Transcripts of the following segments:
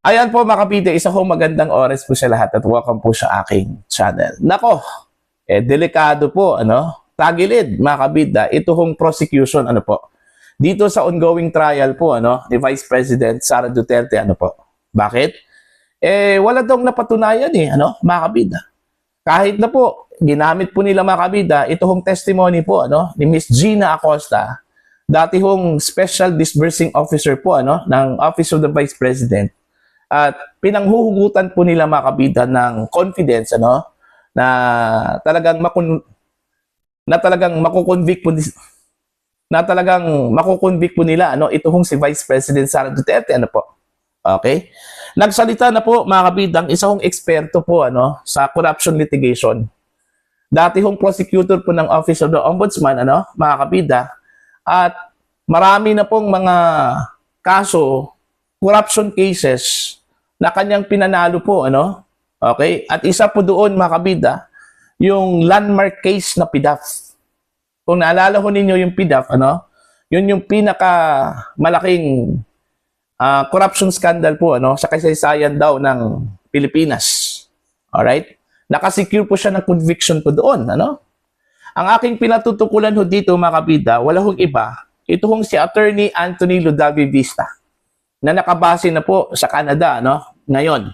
Ayan po mga kapite, isa ho magandang oras po sa lahat at welcome po sa aking channel. Nako, delikado po, tagilid mga kabida, ito hong prosecution, dito sa ongoing trial po, ni Vice President Sara Duterte, Bakit? Wala daw napatunayan mga kabida. Kahit na po, ginamit po nila mga kabida, ito hong testimony po, ni Miss Gina Acosta, dati hong Special Disbursing Officer po, ng Office of the Vice President. At pinanghuhugutan po nila mga kabida ng confidence na talagang makukonvict po nila ito hong si Vice President Sara Duterte Okay? Nagsalita na po mga kabida ang isang eksperto po sa corruption litigation. Dati hong prosecutor po ng Office of the Ombudsman mga kabida, at marami na pong mga kaso, corruption cases na kanyang pinanalo po, Okay? At isa po doon, mga kabida, yung landmark case na PDAF. Kung naalala ho ninyo yung PDAF, yun yung pinakamalaking corruption scandal po, sa kasaysayan daw ng Pilipinas. Alright? Nakasecure po siya ng conviction po doon, Ang aking pinatutukulan ho dito, mga kabida, wala hong iba. Ito hong si Attorney Anthony Ludavi Vista, na nakabase na po sa Canada, ngayon.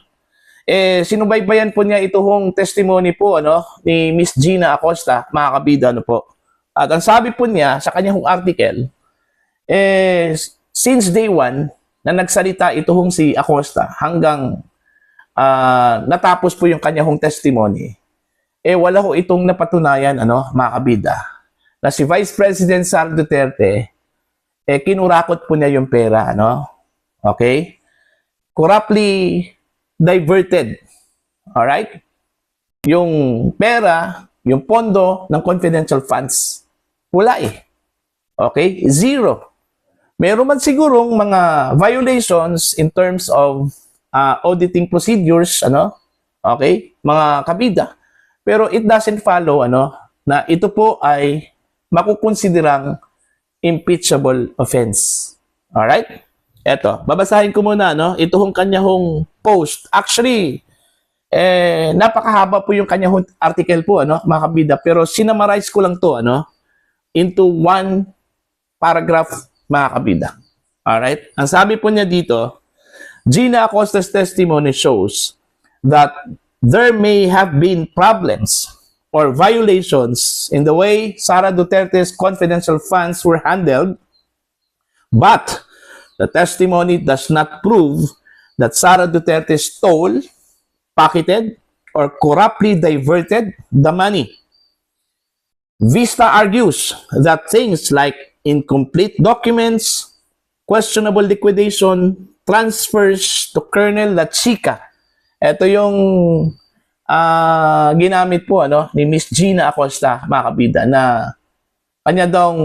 Sinubaybayan po niya ito hong testimony po, ni Miss Gina Acosta, mga kabida, At ang sabi po niya sa kanyang article, since day one, na nagsalita ito hong si Acosta, hanggang natapos po yung kanyang testimony, wala ho itong napatunayan, mga kabida, na si Vice President Sara Duterte, kinurakot po niya yung pera, Okay? Corruptly diverted. Alright? Yung pera, yung pondo ng confidential funds, wala Okay? Zero. Meron man sigurong mga violations in terms of auditing procedures, Okay? Mga kabida. Pero it doesn't follow, na ito po ay makukonsiderang impeachable offense. Alright? Eto, babasahin ko muna, ito hong kanya hong post. Actually, napakahaba po yung kanya hong article po, mga kabida. Pero sinamarize ko lang to, into one paragraph, mga kabida. Alright? Ang sabi po niya dito, Gina Acosta's testimony shows that there may have been problems or violations in the way Sara Duterte's confidential funds were handled, but the testimony does not prove that Sara Duterte stole, pocketed, or corruptly diverted the money. Vista argues that things like incomplete documents, questionable liquidation, transfers to Colonel La Chica. Ito yung ginamit po ni Miss Gina Acosta, mga kabida, na kanya daw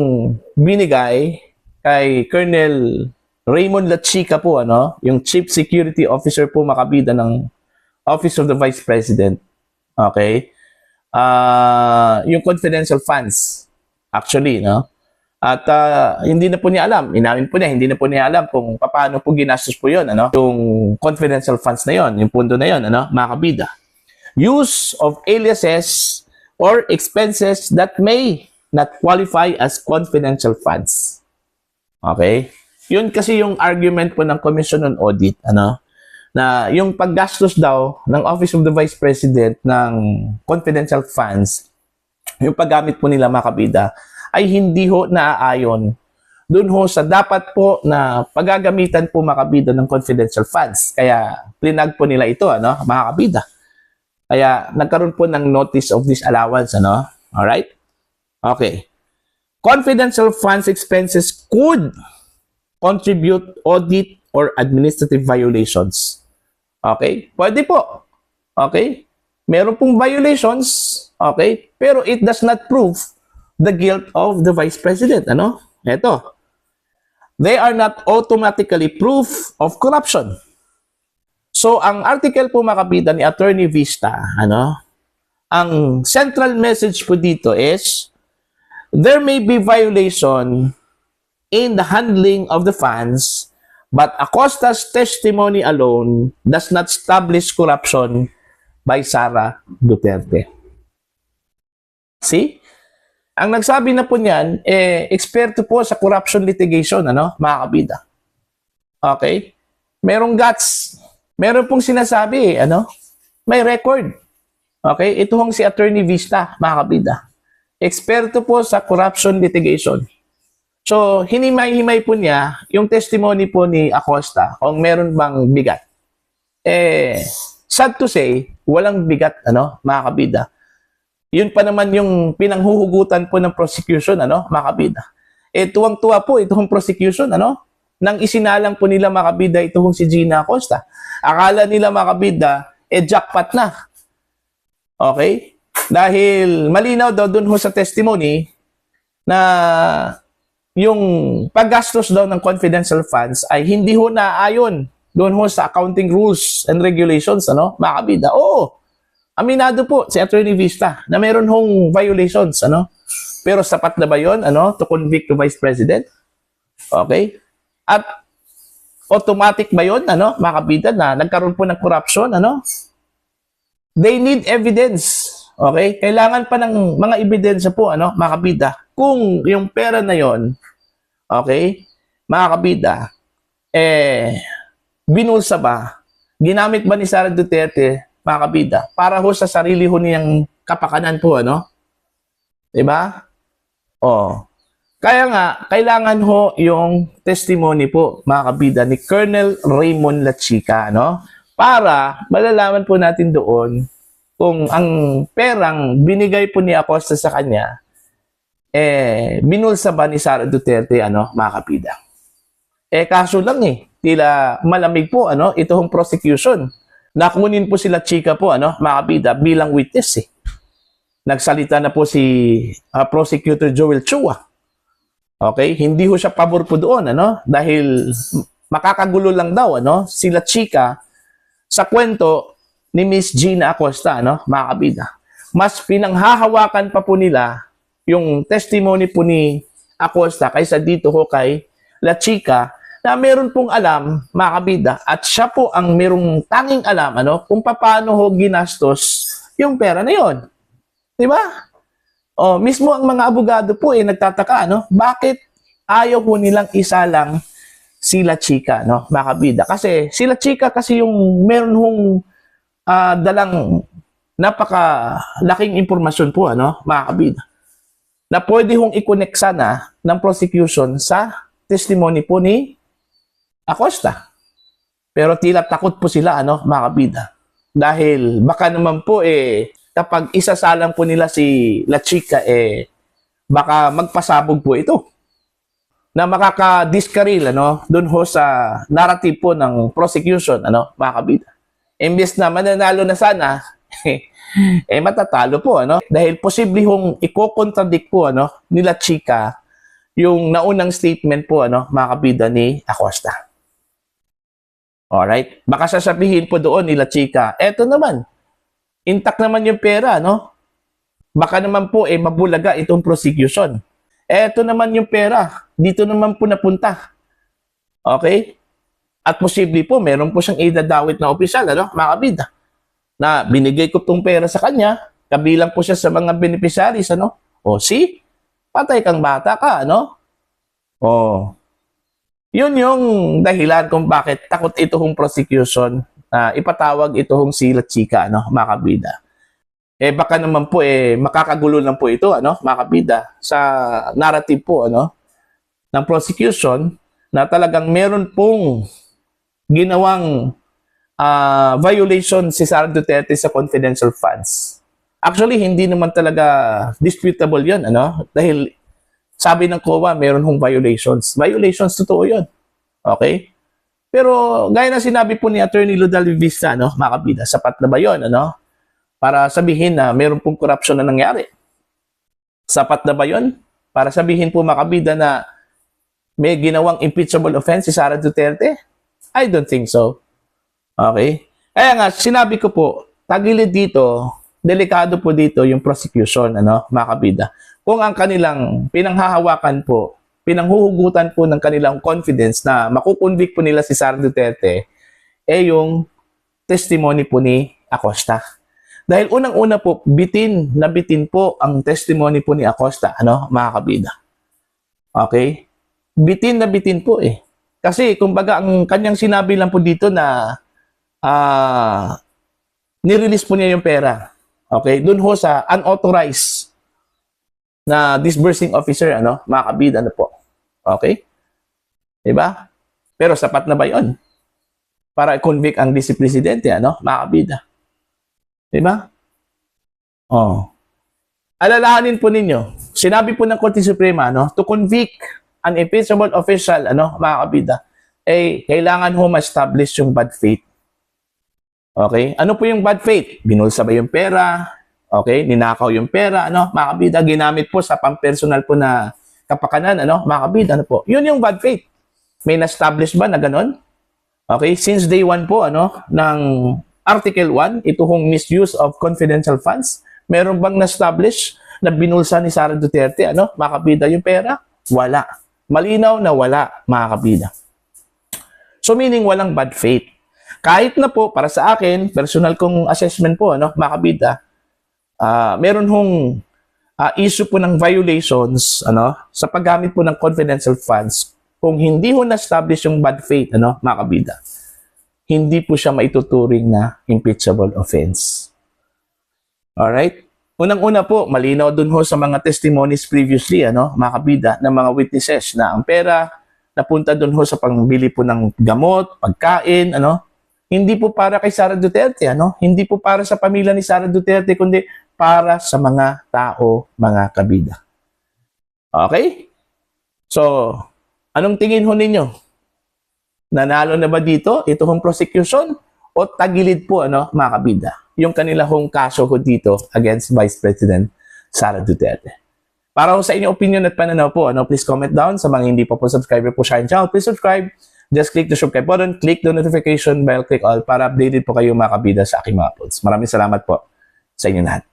binigay kay Colonel Raymond La Chica po, yung Chief Security Officer po, makabida ng Office of the Vice President. Okay? Yung confidential funds, actually, At hindi na po niya alam, inamin po niya, hindi na po niya alam kung paano po ginastos po yun, yung confidential funds na yun, yung pundo na yun, mga kabida. Use of aliases or expenses that may not qualify as confidential funds. Okay? Yun kasi yung argument po ng Commission on Audit, na yung paggastos daw ng Office of the Vice President ng confidential funds, yung paggamit po nila, mga kabida, ay hindi ho naaayon dun ho sa dapat po na paggagamitan po, mga kabida, ng confidential funds. Kaya plinag po nila ito, mga kabida. Kaya nagkaroon po ng notice of disallowance, Alright? Okay. Confidential funds expenses could contribute audit or administrative violations. Okay? Pwede po. Okay? Meron pong violations, okay? Pero it does not prove the guilt of the Vice President, Ito. They are not automatically proof of corruption. So, ang article po, mga kabida, ni Attorney Vista, ang central message po dito is, there may be violation in the handling of the funds, But Acosta's testimony alone does not establish corruption by Sara Duterte. See? Ang nagsabi na po niyan, eksperto po sa corruption litigation, mga kabida. Okay? Merong guts. Meron pong sinasabi, may record. Okay? Ito hong si Attorney Vista, mga kabida. Eksperto po sa corruption litigation. So, hinimay-himay po niya yung testimony po ni Acosta kung meron bang bigat. Sad to say, walang bigat, mga kabida. Yun pa naman yung pinanghuhugutan po ng prosecution, mga kabida. Tuwang-tuwa po itong prosecution, nang isinalang po nila, mga kabida, itong si Gina Acosta. Akala nila, mga kabida, jackpot na. Okay? Dahil malinaw daw dun ho sa testimony na yung paggastos daw ng confidential funds ay hindi ho naayon doon ho sa accounting rules and regulations, mga kabida. Oo, aminado po si Attorney Vista na meron hong violations, pero sapat na ba yun, to convict the Vice President? Okay? At automatic ba yun, mga kabida, na nagkaroon po ng corruption, They need evidence. Okay? Kailangan pa ng mga ebidensya po, mga kabida, kung yung pera na yon, okay, mga kabida, binulsa ba, ginamit ba ni Sara Duterte, mga kabida, para ho sa sarili ho niyang kapakanan po, diba? Kaya nga, kailangan ho yung testimony po, mga kabida, ni Colonel Raymond Lachica, para malalaman po natin doon kung ang perang binigay po ni Acosta sa kanya, binulsa ba ni Sara Duterte, mga kabida? Kaso lang tila malamig po, itong prosecution. Nakunin po sila Chika po, mga kabida, bilang witness, Nagsalita na po si Prosecutor Joel Chua. Okay? Hindi ho siya pabor po doon, dahil makakagulo lang daw, sila Chika sa kwento ni Miss Gina Acosta, mga kabida. Mas pinanghahawakan pa po nila yung testimony po ni Acosta kaysa dito ho kay La Chica na meron pong alam, mga kabida, at siya po ang merong tanging alam, kung paano ho ginastos yung pera na yon. Diba? Mismo ang mga abogado po nagtataka, bakit ayaw po nilang isalang si La Chica, mga kabida. Kasi si La Chica kasi yung meron hong dalang napakalaking impormasyon po, mga kabida, na pwede hong i-connect sana ng prosecution sa testimony po ni Acosta. Pero tila takot po sila, mga kabida. Dahil baka naman po kapag isasalang po nila si La Chica, baka magpasabog po ito na makaka-discarril, doon ho sa narrative po ng prosecution, mga kabida. Imbes na mananalo na sana, matatalo po, Dahil posible hong i-contradict po, nila Chika yung naunang statement po, mga kabida ni Acosta. Alright? Baka sasabihin po doon nila Chika, eto naman, intact naman yung pera, Baka naman po, mabulaga itong prosecution. Eto naman yung pera, dito naman po napunta. Okay? At posible po, meron po siyang idadawit na opisyal, mga kabida, na binigay ko itong pera sa kanya, kabilang po siya sa mga beneficiaries, see? Patay kang bata ka, Yun yung dahilan kung bakit takot itong prosecution na ipatawag itong si La Chica, mga kabida. Baka naman po, makakagulo lang po ito, mga kabida, sa narrative po, ng prosecution na talagang meron pong ginawang violation si Sara Duterte sa confidential funds. Actually, hindi naman talaga disputable yun, dahil sabi ng COA, meron hong violations. Violations, totoo yun. Okay? Pero, gaya na sinabi po ni Attorney Ludalvi Vista, mga kabida, sapat na ba yun, para sabihin na meron pong corruption na nangyari? Sapat na ba yun? Para sabihin po, mga kabida, na may ginawang impeachable offense si Sara Duterte? I don't think so. Okay? Kaya nga, sinabi ko po, tagilid dito, delikado po dito yung prosecution, mga kabida. Kung ang kanilang pinanghahawakan po pinanghuhugutan po ng kanilang confidence na makukonvict po nila si Sara Duterte yung testimony po ni Acosta. Dahil unang-una po, bitin po ang testimony po ni Acosta, mga kabida. Okay? Bitin po eh. Kasi kumbaga ang kanyang sinabi lang po dito na nirelease po niya yung pera. Okay? Doon ho sa unauthorized na disbursing officer, mga kabida po. Okay? Diba? Pero sapat na ba yun? Para i-convict ang vice presidente, mga kabida. Diba? Oh. Alalahanin po ninyo, sinabi po ng Korte Suprema, to convict an impeachable official, mga kabida, kailangan ho ma-establish yung bad faith. Okay? Ano po yung bad faith? Binulsa ba yung pera? Okay? Ninakaw yung pera, mga kabida, ginamit po sa pampersonal po na kapakanan, mga kabida, po. Yun yung bad faith. May na-establish ba na ganon? Okay? Since day 1 po, ng Article 1, ito hong misuse of confidential funds, meron bang na-establish na binulsa ni Sara Duterte, mga kabida, yung pera? Wala. Malinaw na wala, mga kabida. So, meaning walang bad faith. Kahit na po, para sa akin, personal kong assessment po, mga kabida, meron hong issue po ng violations sa paggamit po ng confidential funds. Kung hindi ho na-establish yung bad faith, mga kabida, hindi po siya maituturing na impeachable offense. Alright? Unang-una po, malinaw dun ho sa mga testimonies previously, mga kabida, ng mga witnesses na ang pera napunta dun ho sa pangbili po ng gamot, pagkain, hindi po para kay Sara Duterte, hindi po para sa pamilya ni Sara Duterte, kundi para sa mga tao, mga kabida. Okay? So, anong tingin ho ninyo? Nanalo na ba dito? Ito hong prosecution? O tagilid po, mga kabida? Yung kanila hong kaso ho dito against Vice President Sara Duterte. Para ho sa inyong opinion at pananaw po, please comment down. Sa mga hindi pa po subscriber po sa aking channel, please subscribe. Just click the subscribe button, click the notification bell, click all para updated po kayo mga kabida sa aking mga uploads. Maraming salamat po sa inyo lahat.